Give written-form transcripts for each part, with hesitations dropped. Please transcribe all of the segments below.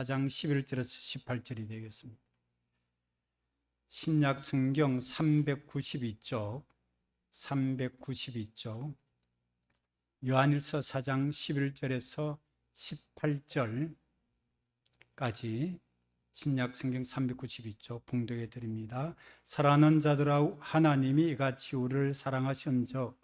4장 11절에서 18절이 되겠습니다. 신약 성경 392쪽 요한일서 4장 11절에서 18절까지 신약 성경 392쪽 봉독해 드립니다. 사랑하는 자들아, 하나님이 이같이 우리를 사랑하셨은즉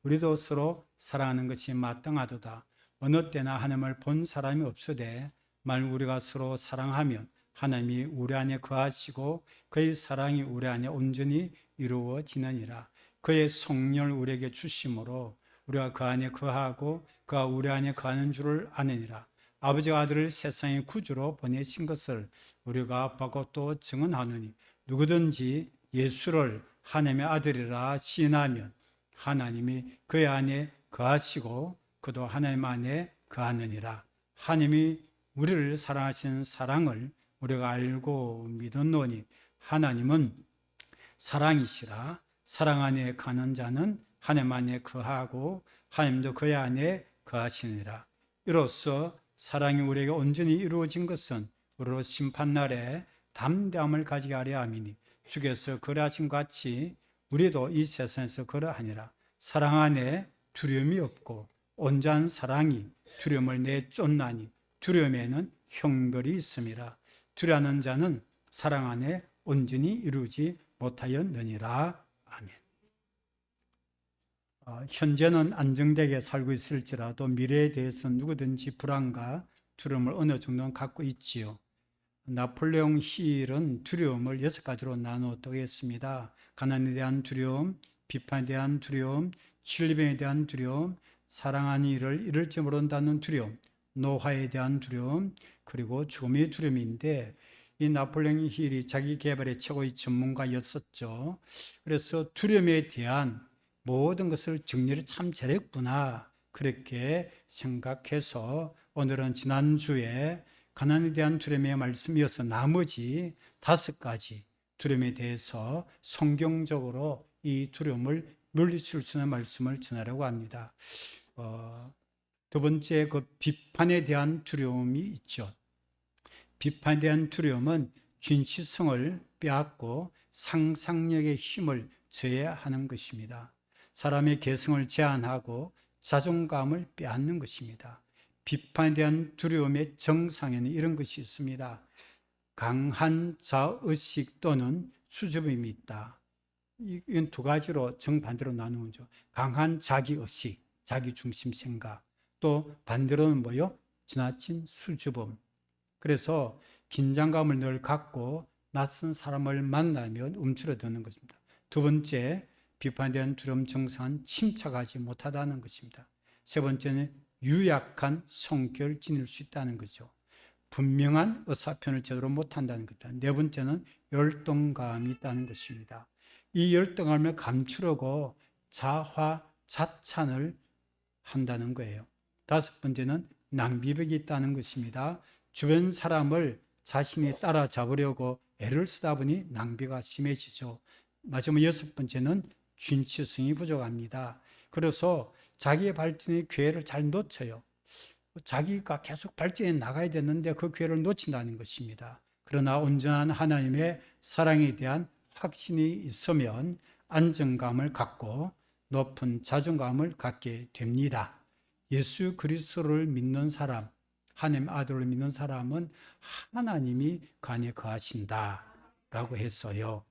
우리도 서로 사랑하는 것이 마땅하도다. 어느 때나 하나님을 본 사람이 없으되 만일 우리가 서로 사랑하면 하나님이 우리 안에 거하시고 그의 사랑이 우리 안에 온전히 이루어지느니라. 그의 성령을 우리에게 주심으로 우리가 그 안에 거하고 그가 우리 안에 거하는 줄을 아느니라. 아버지가 아들을 세상의 구주로 보내신 것을 우리가 보고 또 증언하노니 누구든지 예수를 하나님의 아들이라 시인하면 하나님이 그의 안에 거하시고 그도 하나님 안에 거하느니라. 하나님이 우리를 사랑하시는 사랑을 우리가 알고 믿었노니 하나님은 사랑이시라. 사랑 안에 거하는 자는 하나님 안에 거하고 하나님도 그의 안에 거하시니라. 이로써 사랑이 우리에게 온전히 이루어진 것은 우리로 심판날에 담대함을 가지게 하려 함이니 주께서 그러하신 같이 우리도 이 세상에서 그러하니라. 사랑 안에 두려움이 없고 온전한 사랑이 두려움을 내쫓나니 두려움에는 형벌이 있음이라. 두려워하는 자는 사랑 안에 온전히 이루지 못하였느니라. 아멘. 현재는 안정되게 살고 있을지라도 미래에 대해서 누구든지 불안과 두려움을 어느 정도는 갖고 있지요. 나폴레옹 힐은 두려움을 6가지로 나누었다고 했습니다. 가난에 대한 두려움, 비판에 대한 두려움, 질병에 대한 두려움, 사랑하는 일을 이룰지 모른다는 두려움, 노화에 대한 두려움, 그리고 죽음의 두려움인데 이 나폴레옹 힐이 자기 개발의 최고의 전문가였었죠. 그래서 두려움에 대한 모든 것을 정리를 참 잘했구나 그렇게 생각해서 오늘은 지난주에 가난에 대한 두려움의 말씀이어서 나머지 5가지 두려움에 대해서 성경적으로 이 두려움을 물리칠 수 있는 말씀을 전하려고 합니다. 두 번째, 그 비판에 대한 두려움이 있죠. 비판에 대한 두려움은 진취성을 빼앗고 상상력의 힘을 저해하는 것입니다. 사람의 개성을 제한하고 자존감을 빼앗는 것입니다. 비판에 대한 두려움의 정상에는 이런 것이 있습니다. 강한 자의식 또는 수줍음이 있다. 이건 2가지로 정반대로 나누는 거죠. 강한 자기의식, 자기중심 생각, 또 반대로는 뭐요? 지나친 수줍음. 그래서 긴장감을 늘 갖고 낯선 사람을 만나면 움츠러드는 것입니다. 두 번째, 비판에 대한 두려움 정상은 침착하지 못하다는 것입니다. 세 번째는 유약한 성격을 지닐 수 있다는 거죠. 분명한 의사표현을 제대로 못한다는 것입니다. 네 번째는 열등감이 있다는 것입니다. 이 열등감을 감추려고 자화자찬을 한다는 거예요. 5번째는 낭비벽이 있다는 것입니다. 주변 사람을 자신이 따라잡으려고 애를 쓰다 보니 낭비가 심해지죠. 마지막 6번째는 진취성이 부족합니다. 그래서 자기의 발전의 기회를 잘 놓쳐요. 자기가 계속 발전해 나가야 되는데 그 기회를 놓친다는 것입니다. 그러나 온전한 하나님의 사랑에 대한 확신이 있으면 안정감을 갖고 높은 자존감을 갖게 됩니다. 예수 그리스도를 믿는 사람, 하나님 아들을 믿는 사람은 하나님이 그 안에 거하신다라고 했어요.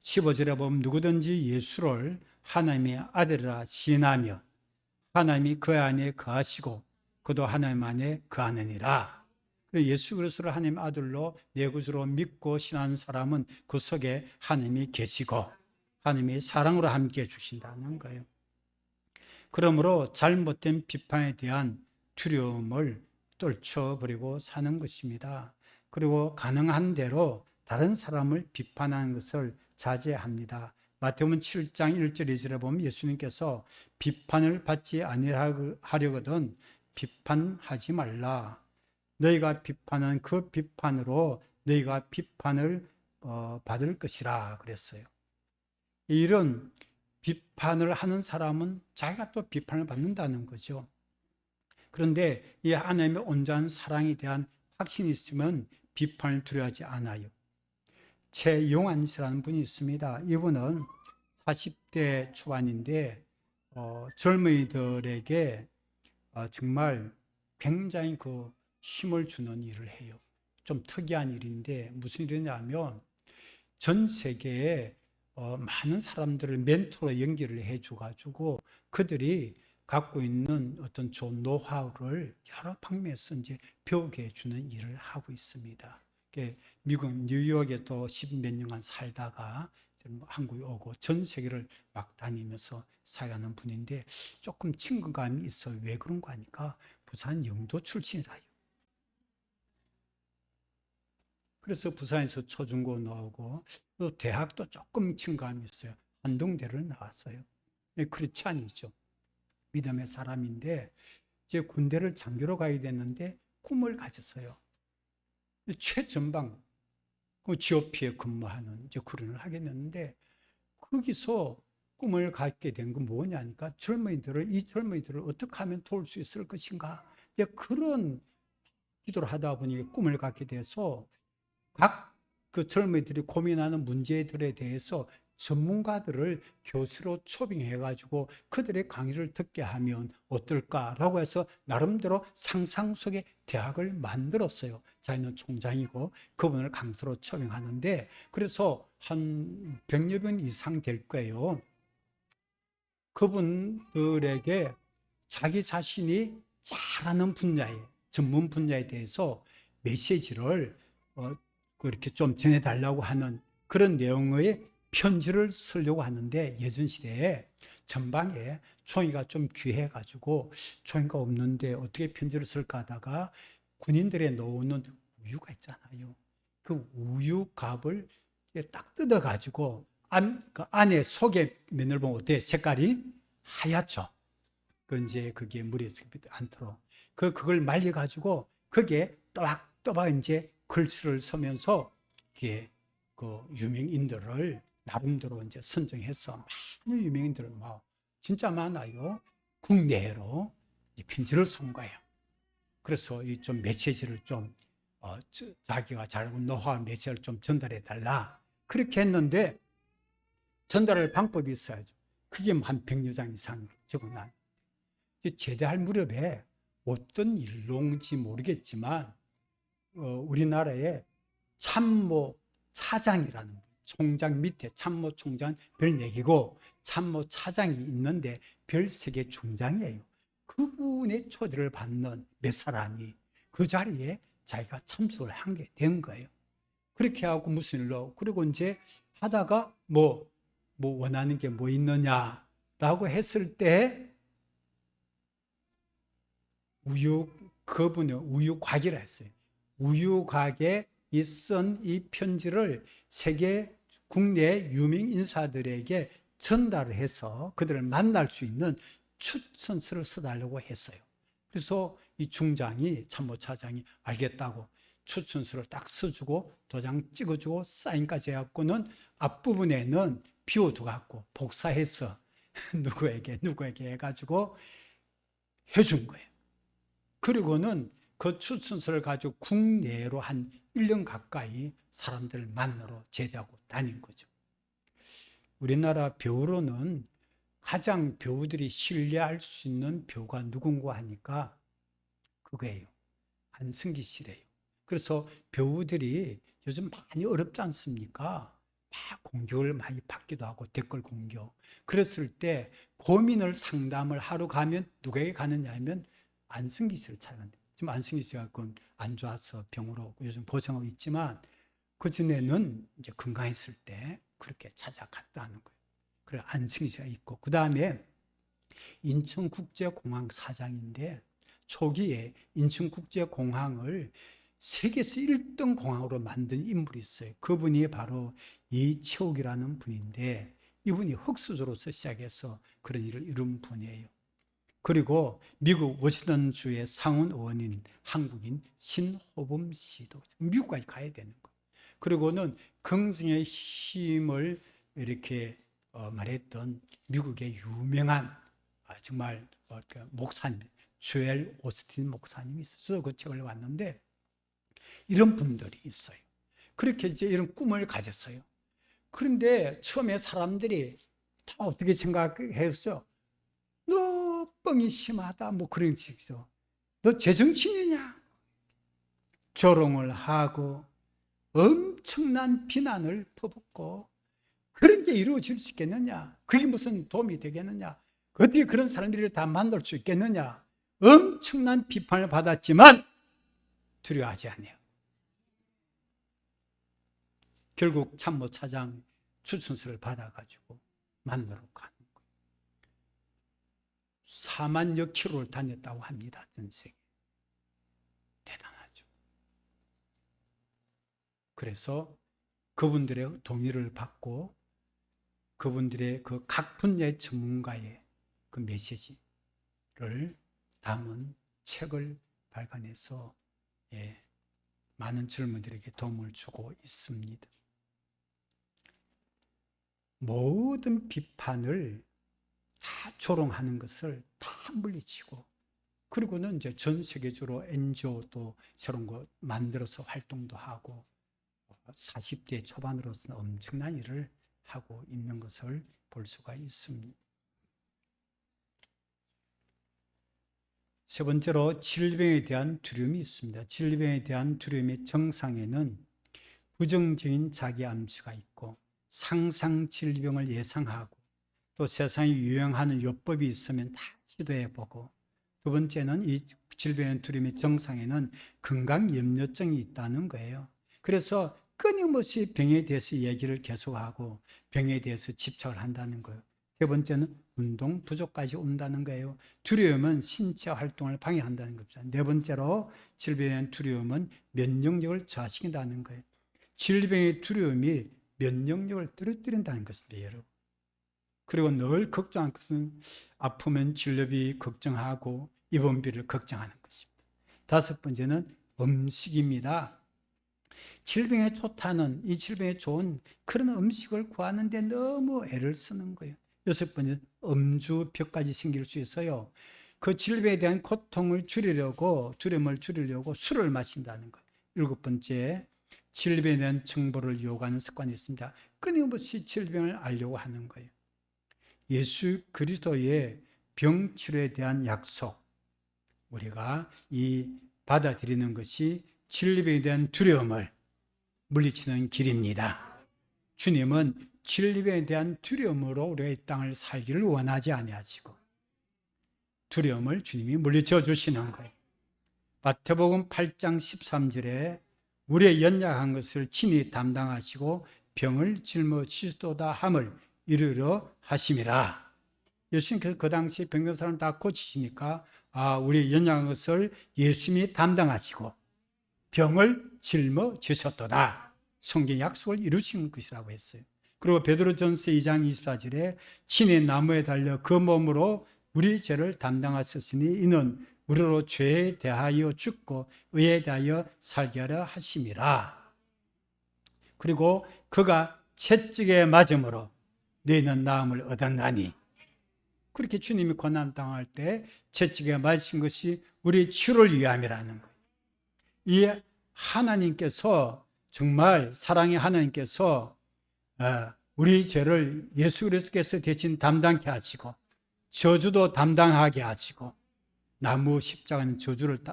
15절에 보면 누구든지 예수를 하나님의 아들이라 시인하면 하나님이 그 안에 거하시고 그도 하나님 안에 거하느니라. 예수 그리스도를 하나님의 아들로 내 구주로 믿고 신하는 사람은 그 속에 하나님이 계시고 하나님이 사랑으로 함께 해주신다는 거예요. 그러므로 잘못된 비판에 대한 두려움을 떨쳐버리고 사는 것입니다. 그리고 가능한 대로 다른 사람을 비판하는 것을 자제합니다. 마태복음 7장 1절 2절에 보면 예수님께서 비판을 받지 아니하려거든 비판하지 말라. 너희가 비판한 그 비판으로 너희가 비판을 받을 것이라 그랬어요. 이런 비판을 하는 사람은 자기가 또 비판을 받는다는 거죠. 그런데 이 하나님의 온전한 사랑에 대한 확신이 있으면 비판을 두려워하지 않아요. 최용환 씨라는 분이 있습니다. 이분은 40대 초반인데 젊은이들에게 정말 굉장히 그 힘을 주는 일을 해요. 좀 특이한 일인데 무슨 일이냐면 전 세계에 많은 사람들을 멘토로 연결을 해줘가지고 그들이 갖고 있는 어떤 좋은 노하우를 여러 방면에서 이제 배우게 해주는 일을 하고 있습니다. 미국 뉴욕에 또 10몇 년간 살다가 한국에 오고 전 세계를 막 다니면서 사역하는 분인데 조금 친근감이 있어. 왜 그런가 하니까 부산 영도 출신이라요. 그래서 부산에서 초중고 나오고 또 대학도 조금 친감이 있어요. 한동대를 나왔어요. 크리스찬이죠. 믿음의 사람인데 이제 군대를 장교로 가야 되는데 꿈을 가졌어요. 최전방 GOP에 근무하는 이제 군인을 하게 됐는데 거기서 꿈을 갖게 된 건 뭐냐니까 이 젊은이들을 어떻게 하면 도울 수 있을 것인가. 그런 기도를 하다 보니 꿈을 갖게 돼서 각 그 젊은이들이 고민하는 문제들에 대해서 전문가들을 교수로 초빙해가지고 그들의 강의를 듣게 하면 어떨까라고 해서 나름대로 상상 속의 대학을 만들었어요. 자기는 총장이고 그분을 강사로 초빙하는데 그래서 한 100여 명 이상 될 거예요. 그분들에게 자기 자신이 잘하는 분야에 전문 분야에 대해서 메시지를 그렇게 좀 전해달라고 하는 그런 내용의 편지를 쓰려고 하는데 예전 시대에 전방에 종이가 좀 귀해가지고 종이가 없는데 어떻게 편지를 쓸까 하다가 군인들의 놓는 우유가 있잖아요. 그 우유갑을 딱 뜯어가지고 그 안에 속에 면을 보면 어때? 색깔이 하얗죠. 이제 그게 물에 섞이지 않도록 그걸 말려가지고 그게 또박또박 이제 글씨를 쓰면서 이게 그 유명인들을 나름대로 이제 선정해서 많은 유명인들을 진짜 많아요. 국내로 편지를 쓴 거예요. 그래서 이 좀 메시지를 좀 자기가 잘 알고 노하우 메시지를 좀 전달해 달라. 그렇게 했는데 전달할 방법이 있어야죠. 그게 한 100여 장 이상 적어놔. 제대할 무렵에 어떤 일론지 모르겠지만 우리나라에 참모 차장이라는 총장 밑에 참모 총장 별 4개고 참모 차장이 있는데 별 3개 중장이에요. 그분의 초대를 받는 몇 사람이 그 자리에 자기가 참석을 한 게 된 거예요. 그렇게 하고 무슨 일로 그리고 이제 하다가 뭐 원하는 게 뭐 있느냐라고 했을 때 그분은 우유곽이라 했어요. 우유곽에 쓴 이 편지를 세계 국내 유명 인사들에게 전달을 해서 그들을 만날 수 있는 추천서를 써달라고 했어요. 그래서 이 중장이 참모차장이 알겠다고 추천서를 딱 써주고 도장 찍어주고 사인까지 해갖고는 앞부분에는 비워두고 복사해서 누구에게 해가지고 해준 거예요. 그리고는 그 추천서를 가지고 국내로 한 1년 가까이 사람들을 만나러 제대하고 다닌 거죠. 우리나라 배우로는 가장 배우들이 신뢰할 수 있는 배우가 누군가 하니까 그거예요. 안승기 씨래요. 그래서 배우들이 요즘 많이 어렵지 않습니까? 막 공격을 많이 받기도 하고 댓글 공격. 그랬을 때 고민을 상담을 하러 가면 누구에게 가느냐 하면 안승기 씨를 찾아간대요. 지금 안승기 씨가 안 좋아서 병으로 요즘 고생하고 있지만 그 전에는 이제 건강했을 때 그렇게 찾아갔다는 거예요. 그래 안승기 씨가 있고 그 다음에 인천국제공항 사장인데 초기에 인천국제공항을 세계에서 1등 공항으로 만든 인물이 있어요. 그분이 바로 이채욱이라는 분인데 이분이 흑수저로서 시작해서 그런 일을 이룬 분이에요. 그리고 미국 워싱턴주의 상원 의원인 한국인 신호범 씨도 미국까지 가야 되는 거예요. 그리고는 긍정의 힘을 이렇게 말했던 미국의 유명한 정말 목사님 조엘 오스틴 목사님이 있어서 그 책을 봤는데 이런 분들이 있어요. 그렇게 이제 이런 꿈을 가졌어요. 그런데 처음에 사람들이 다 어떻게 생각했어요? 너 뻥이 심하다, 뭐 그런 식이죠. 너 제정신이냐? 조롱을 하고 엄청난 비난을 퍼붓고, 그런 게 이루어질 수 있겠느냐? 그게 무슨 도움이 되겠느냐? 어떻게 그런 사람들을 다 만날 수 있겠느냐? 엄청난 비판을 받았지만 두려워하지 않아요. 결국 참모차장 추천서를 받아가지고 만나러 가는 거예요. 4만여 킬로를 다녔다고 합니다. 전 세계. 대단하죠. 그래서 그분들의 동의를 받고 그분들의 그 각 분야의 전문가의 그 메시지를 담은 책을 발간해서 많은 젊은이들에게 도움을 주고 있습니다. 모든 비판을 다 조롱하는 것을 다 물리치고, 그리고는 이제 전 세계적으로 NGO도 새로운 거 만들어서 활동도 하고 40대 초반으로서는 엄청난 일을 하고 있는 것을 볼 수가 있습니다. 세 번째로 질병에 대한 두려움이 있습니다. 질병에 대한 두려움의 정상에는 부정적인 자기 암시가 있고 상상 질병을 예상하고 또 세상에 유행하는 요법이 있으면 다 시도해보고, 두 번째는 이 질병의 두려움의 정상에는 건강염려증이 있다는 거예요. 그래서 끊임없이 병에 대해서 얘기를 계속하고 병에 대해서 집착을 한다는 거예요. 세 번째는 운동 부족까지 온다는 거예요. 두려움은 신체 활동을 방해한다는 겁니다. 네 번째로 질병에 대한 두려움은 면역력을 저하시킨다는 거예요. 질병의 두려움이 면역력을 떨어뜨린다는 것입니다, 여러분. 그리고 늘 걱정한 것은 아프면 진료비 걱정하고 입원비를 걱정하는 것입니다. 다섯 번째는 음식입니다. 질병에 좋다는, 이 질병에 좋은 그런 음식을 구하는데 너무 애를 쓰는 거예요. 여섯 번째, 음주병까지 생길 수 있어요. 그 질병에 대한 고통을 줄이려고, 두려움을 줄이려고 술을 마신다는 거예요. 일곱 번째, 질병에 대한 정보를 요구하는 습관이 있습니다. 끊임없이 질병을 알려고 하는 거예요. 예수 그리스도의 병치료에 대한 약속, 우리가 이 받아들이는 것이 질병에 대한 두려움을 물리치는 길입니다. 주님은 질병에 대한 두려움으로 우리가 이 땅을 살기를 원하지 아니하시고 두려움을 주님이 물리쳐 주시는 거예요. 마태복음 8장 13절에 우리의 연약한 것을 친히 담당하시고 병을 짊어지시도다 함을 이루려 하심이라. 예수님께서 그 당시 병든 사람 다 고치시니까 우리의 연약한 것을 예수님이 담당하시고 병을 짊어지셨도다. 성경 약속을 이루신 것이라고 했어요. 그리고 베드로전서 2장 24절에 친히 나무에 달려 그 몸으로 우리 죄를 담당하셨으니 이는 우리로 죄에 대하여 죽고 의에 대하여 살게 하려 하심이라. 그리고 그가 채찍에 맞음으로 너희는 나음을 얻었나니. 그렇게 주님이 고난당할 때 채찍에 맞으신 것이 우리 치료를 위함이라는 거예요. 이 하나님께서, 정말 사랑의 하나님께서 우리 죄를 예수 그리스도께서 대신 담당케 하시고 저주도 담당하게 하시고, 나무 십자가는 저주를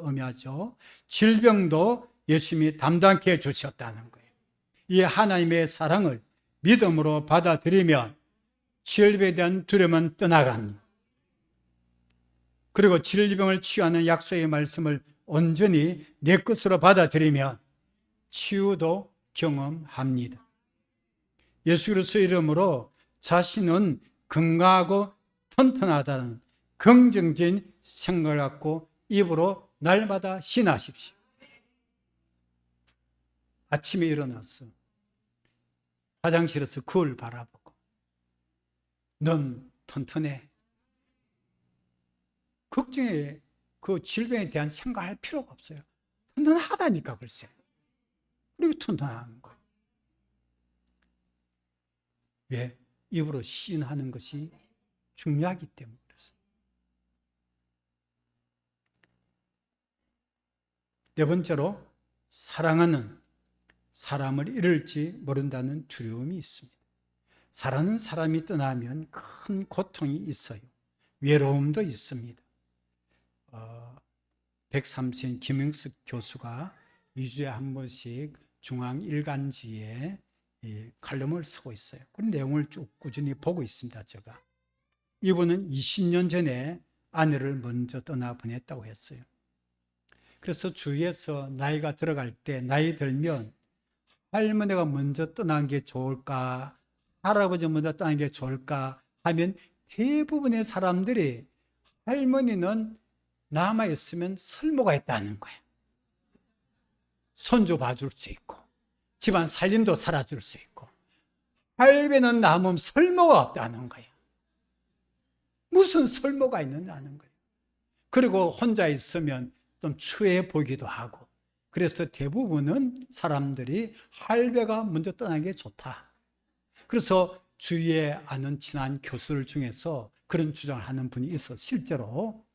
의미하죠. 질병도 예수님이 담당케 해주셨다는 거예요. 이 하나님의 사랑을 믿음으로 받아들이면 질병에 대한 두려움은 떠나갑니다. 그리고 질병을 치유하는 약속의 말씀을 온전히 내 것으로 받아들이면 치유도 경험합니다. 예수 그리스도의 이름으로 자신은 건강하고 튼튼하다는 긍정적인 생각을 갖고 입으로 날마다 신하십시오. 아침에 일어나서 화장실에서 거울 바라보고 넌 튼튼해. 걱정에 그 질병에 대한 생각할 필요가 없어요. 튼튼하다니까 글쎄. 그리고 튼튼한 거예요. 왜? 입으로 시인하는 것이 중요하기 때문에 그렇습니다. 네 번째로 사랑하는 사람을 잃을지 모른다는 두려움이 있습니다. 사랑하는 사람이 떠나면 큰 고통이 있어요. 외로움도 있습니다. 103세 김영숙 교수가 2주에 한 번씩 중앙일간지에 칼럼을 쓰고 있어요. 그 내용을 쭉 꾸준히 보고 있습니다. 제가. 이분은 20년 전에 아내를 먼저 떠나보냈다고 했어요. 그래서 주위에서 나이가 들어갈 때, 나이 들면 할머니가 먼저 떠난 게 좋을까, 할아버지 먼저 떠난 게 좋을까 하면 대부분의 사람들이 할머니는 남아있으면 설모가 있다는 거예요. 손주 봐줄 수 있고, 집안 살림도 살아줄 수 있고, 할배는 남으면 설모가 없다는 거예요. 무슨 설모가 있느냐는 거예요. 그리고 혼자 있으면 좀 추해 보기도 하고, 그래서 대부분은 사람들이 할배가 먼저 떠나는 게 좋다. 그래서 주위에 아는 친한 교수들 중에서 그런 주장을 하는 분이 있어, 실제로.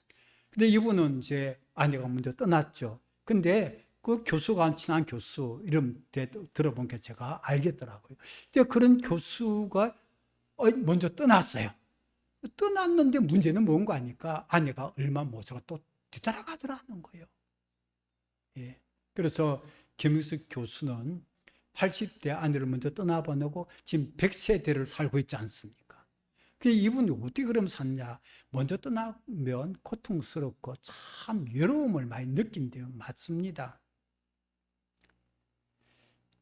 근데 이분은 이제 아내가 먼저 떠났죠. 근데 그 교수가 친한 교수 이름 들어본 게 제가 알겠더라고요. 근데 그런 교수가 먼저 떠났어요. 떠났는데 문제는 뭔가 하니까 아내가 얼마 모자가 또 뒤따라가더라는 거예요. 예. 그래서 김익숙 교수는 80대 아내를 먼저 떠나보내고 지금 100세대를 살고 있지 않습니까? 이분이 어떻게 그럼 샀냐? 먼저 떠나면 고통스럽고 참 외로움을 많이 느낀대요. 맞습니다.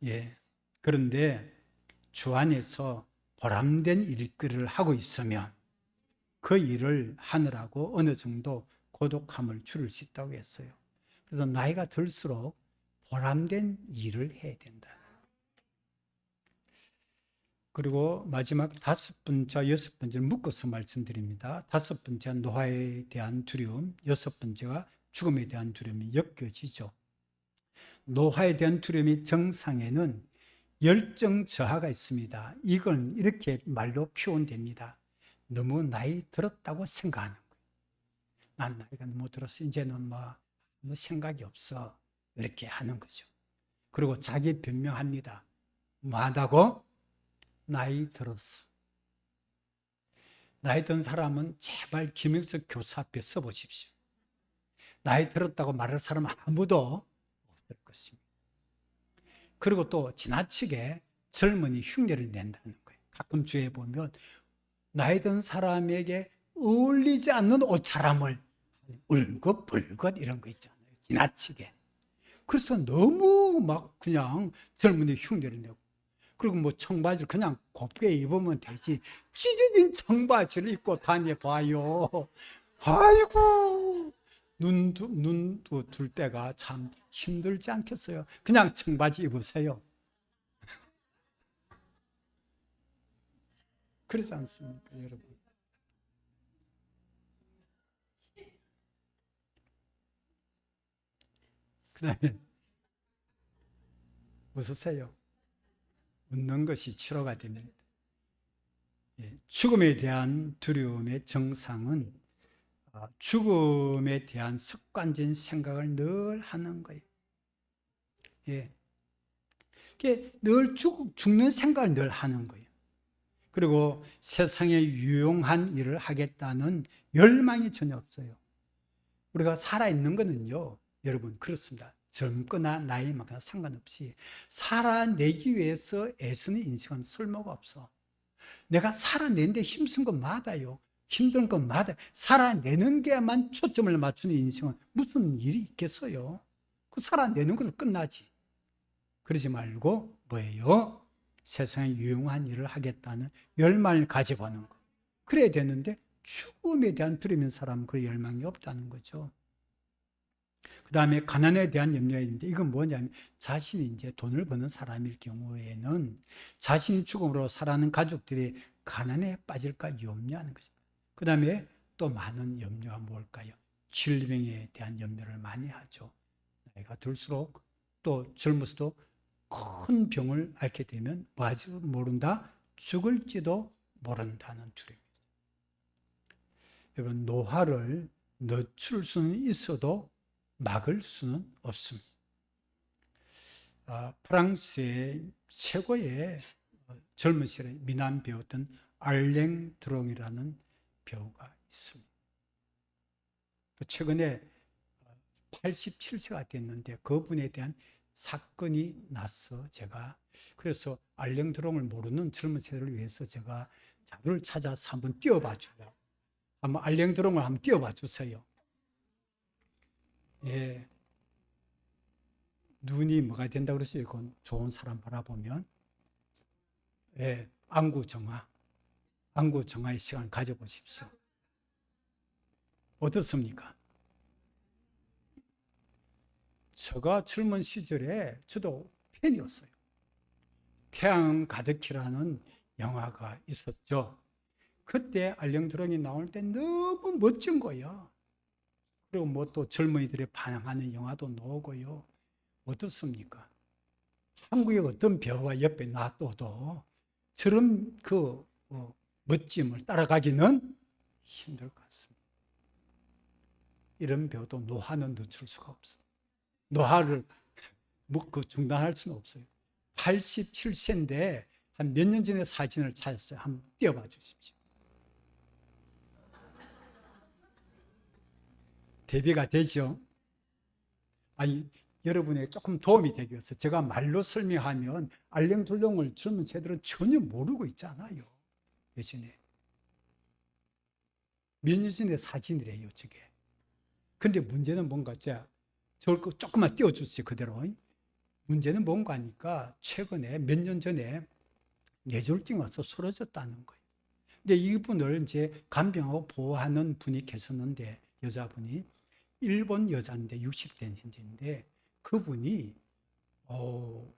예. 그런데 주 안에서 보람된 일거리를 하고 있으면 그 일을 하느라고 어느 정도 고독함을 줄일 수 있다고 했어요. 그래서 나이가 들수록 보람된 일을 해야 된다. 그리고 마지막 5번째, 6번째를 묶어서 말씀드립니다. 5번째 노화에 대한 두려움, 6번째가 죽음에 대한 두려움이 엮여지죠. 노화에 대한 두려움의 정상에는 열정 저하가 있습니다. 이건 이렇게 말로 표현됩니다. 너무 나이 들었다고 생각하는 거예요. 난 나이가 너무 들었어. 이제는 아무 생각이 없어. 이렇게 하는 거죠. 그리고 자기 변명합니다. 뭐하다고? 나이 들었어. 나이 든 사람은 제발 김영석 교수 앞에 서보십시오. 나이 들었다고 말할 사람은 아무도 없을 것입니다. 그리고 또 지나치게 젊은이 흉내를 낸다는 거예요. 가끔 주위에 보면 나이 든 사람에게 어울리지 않는 옷차림을 울긋불긋 이런 거 있잖아요. 지나치게. 그래서 너무 막 그냥 젊은이 흉내를 내고, 그리고 청바지를 그냥 곱게 입으면 되지 찢어진 청바지를 입고 다녀봐요. 아이고, 눈도 둘 때가 참 힘들지 않겠어요? 그냥 청바지 입으세요. 그러지 않습니까, 여러분? 그 다음에 웃으세요. 웃는 것이 치료가 됩니다. 죽음에 대한 두려움의 정상은 죽음에 대한 습관적인 생각을 늘 하는 거예요. 예. 늘 죽는 생각을 늘 하는 거예요. 그리고 세상에 유용한 일을 하겠다는 열망이 전혀 없어요. 우리가 살아있는 거는요, 여러분, 그렇습니다. 젊거나 나이 많거나 상관없이 살아내기 위해서 애쓰는 인생은 쓸모가 없어. 내가 살아내는데 힘쓴 건 맞아요. 힘든 건 맞아요. 살아내는 게만 초점을 맞추는 인생은 무슨 일이 있겠어요? 그 살아내는 것도 끝나지. 그러지 말고 뭐예요? 세상에 유용한 일을 하겠다는 열망을 가져보는 거. 그래야 되는데 죽음에 대한 두려움인 사람은 그 열망이 없다는 거죠. 그 다음에 가난에 대한 염려가 있는데, 이건 뭐냐면 자신이 이제 돈을 버는 사람일 경우에는 자신이 죽음으로 살아가는 가족들이 가난에 빠질까 염려하는 것입니다. 그 다음에 또 많은 염려가 뭘까요? 질병에 대한 염려를 많이 하죠. 나이가 들수록 또 젊어서도 큰 병을 앓게 되면 뭐하지 모른다? 죽을지도 모른다는 두려움입니다. 여러분, 노화를 늦출 수는 있어도 막을 수는 없습니다. 프랑스의 최고의 젊은 시절에 미남 배우였던 알랭 드롱이라는 배우가 있습니다. 최근에 87세가 됐는데 그분에 대한 사건이 나서 제가 그래서 알랭 드롱을 모르는 젊은 세대를 위해서 제가 자료를 찾아서 한번 띄워봐 주려고. 한번 알랭 드롱을 한번 띄워봐 주세요. 예. 눈이 뭐가 된다고 그랬어요? 이건 좋은 사람 바라보면. 예. 안구정화. 안구정화의 시간을 가져보십시오. 어떻습니까? 제가 젊은 시절에 저도 팬이었어요. 태양 가득히라는 영화가 있었죠. 그때 알랭드롱이 나올 때 너무 멋진 거예요. 그리고 뭐 또 젊은이들이 반항하는 영화도 나오고요. 어떻습니까? 한국의 어떤 배우가 옆에 놔둬도 저런 그 멋짐을 따라가기는 힘들 것 같습니다. 이런 배우도 노화는 늦출 수가 없어요. 노화를 중단할 수는 없어요. 87세인데 한 몇 년 전에 사진을 찾았어요. 한번 띄워봐 주십시오. 대비가 되죠? 아니, 여러분에게 조금 도움이 되기 위해서 제가 말로 설명하면 알랭들롱을 젊은 세대들은 전혀 모르고 있잖아요. 예전에. 몇 년 전에 사진이래요, 저게. 근데 문제는 뭔가, 저걸 조금만 띄워주세요, 그대로. 문제는 뭔가 하니까 최근에 몇 년 전에 뇌졸중 와서 쓰러졌다는 거예요. 근데 이분을 이제 간병하고 보호하는 분이 계셨는데, 여자분이 일본 여자인데 60대 현재인데 그분이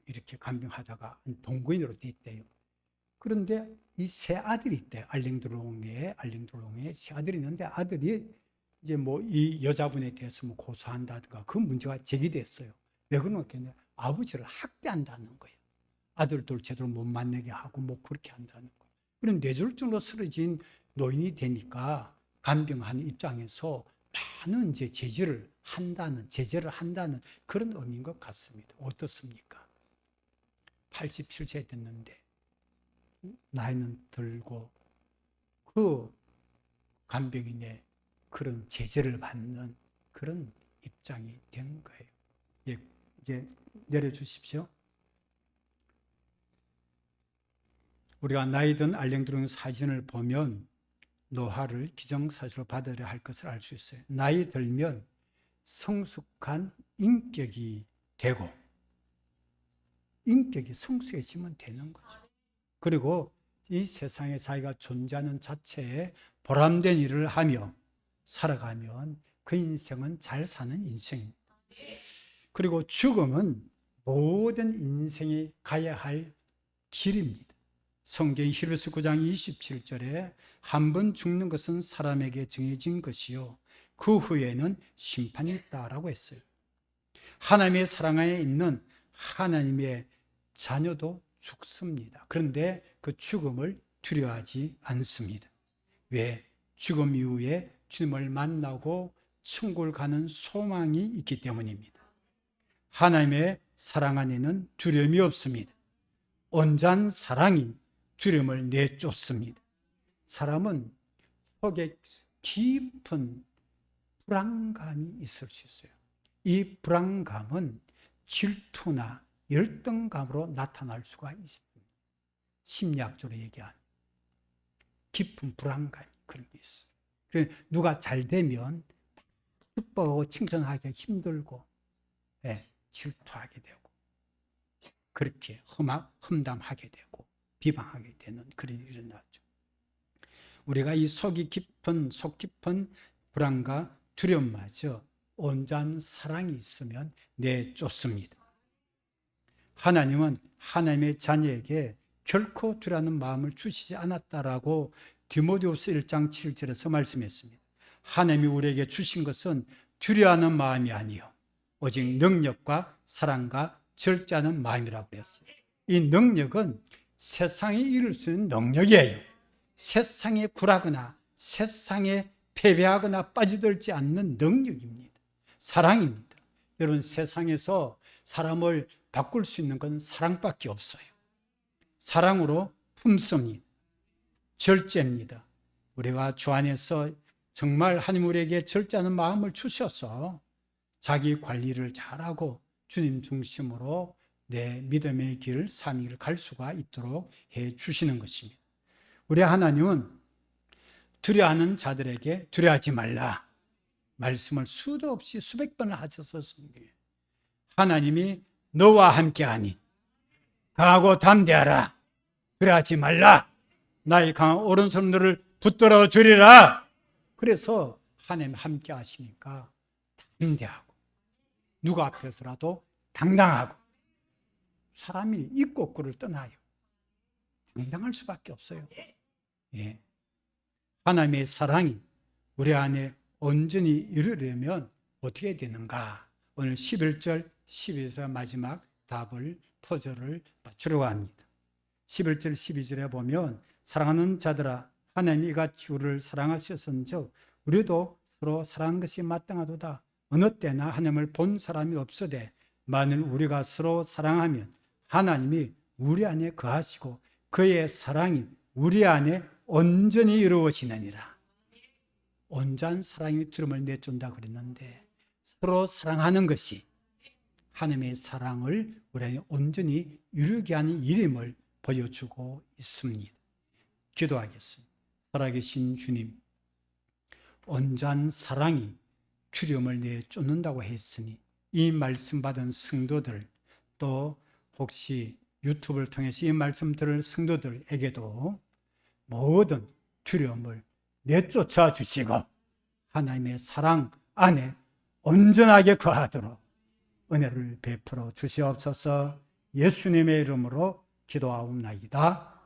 이렇게 간병하다가 동거인으로 돼 있대요. 그런데 이 세 아들이 있대요. 알랭드롱의 세 아들이 있는데 아들이 이제 뭐 이 여자분에 대해서 뭐 고소한다든가 그 문제가 제기됐어요. 왜 그러냐면 아버지를 학대한다는 거예요. 아들들 제대로 못 만나게 하고 뭐 그렇게 한다는 거예요. 그럼 뇌졸중으로 쓰러진 노인이 되니까 간병하는 입장에서 많은 이제 제재를 한다는 그런 의미인 것 같습니다. 어떻습니까? 87세 됐는데 나이는 들고 그 간병인의 그런 제재를 받는 그런 입장이 된 거예요. 예, 이제 내려주십시오. 우리가 나이 든 알랭드롱 사진을 보면 노화를 기정사실로 받아들여야 할 것을 알 수 있어요. 나이 들면 성숙한 인격이 되고 인격이 성숙해지면 되는 거죠. 그리고 이 세상에 자기가 존재하는 자체에 보람된 일을 하며 살아가면 그 인생은 잘 사는 인생입니다. 그리고 죽음은 모든 인생이 가야 할 길입니다. 성경 히브리서 9장 27절에 한 번 죽는 것은 사람에게 정해진 것이요 그 후에는 심판이 있다라고 했어요. 하나님의 사랑 안에 있는 하나님의 자녀도 죽습니다. 그런데 그 죽음을 두려워하지 않습니다. 왜? 죽음 이후에 주님을 만나고 천국을 가는 소망이 있기 때문입니다. 하나님의 사랑 안에는 두려움이 없습니다. 온전한 사랑이 두려움을 내쫓습니다. 사람은 속에 깊은 불안감이 있을 수 있어요. 이 불안감은 질투나 열등감으로 나타날 수가 있습니다. 심리학적으로 얘기하면 깊은 불안감이 그런 게 있어요. 누가 잘 되면 기뻐하고 칭찬하기 힘들고 질투하게 되고 그렇게 험담하게 되고 비방하게 되는 그런 일이 일어나죠. 우리가 이 속 깊은 불안과 두려움마저 온전한 사랑이 있으면 내쫓습니다. 하나님은 하나님의 자녀에게 결코 두려워하는 마음을 주시지 않았다라고 디모데후서 1장 7절에서 말씀했습니다. 하나님이 우리에게 주신 것은 두려워하는 마음이 아니요 오직 능력과 사랑과 절제하는 마음이라고 그랬어요. 이 능력은 세상에 이룰 수 있는 능력이에요. 세상에 굴하거나 세상에 패배하거나 빠져들지 않는 능력입니다. 사랑입니다. 여러분, 세상에서 사람을 바꿀 수 있는 건 사랑밖에 없어요. 사랑으로 품습니다. 절제입니다. 우리가 주 안에서 정말 하나님 우리에게 절제하는 마음을 주셔서 자기 관리를 잘하고 주님 중심으로 내 믿음의 길, 삶의 길을 갈 수가 있도록 해 주시는 것입니다. 우리 하나님은 두려워하는 자들에게 두려워하지 말라 말씀을 수도 없이 수백 번을 하셨습니다. 하나님이 너와 함께하니 강하고 담대하라. 두려워하지 말라. 나의 강한 오른손 너를 붙들어 주리라. 그래서 하나님 함께 하시니까 담대하고 누가 앞에서라도 당당하고 사람이 있고 꿀을 떠나요. 당당할 수밖에 없어요. 예. 하나님의 사랑이 우리 안에 온전히 이루려면 어떻게 되는가? 오늘 11절, 12절 마지막 답을 퍼즐을 맞추려고 합니다. 11절, 12절에 보면 사랑하는 자들아 하나님이 이같이 우리를 사랑하셨은즉 우리도 서로 사랑하는 것이 마땅하도다. 어느 때나 하나님을 본 사람이 없으되 만일 우리가 서로 사랑하면 하나님이 우리 안에 거하시고 그의 사랑이 우리 안에 온전히 이루어지느니라. 온전한 사랑이 두려움을 내준다 그랬는데 서로 사랑하는 것이 하나님의 사랑을 우리 안에 온전히 이루게 하는 일임을 보여주고 있습니다. 기도하겠습니다. 살아계신 주님, 온전한 사랑이 두려움을 내쫓는다고 했으니 이 말씀 받은 성도들 또 혹시 유튜브를 통해서 이 말씀 들을 성도들에게도 모든 두려움을 내쫓아 주시고 하나님의 사랑 안에 온전하게 거하도록 은혜를 베풀어 주시옵소서. 예수님의 이름으로 기도하옵나이다.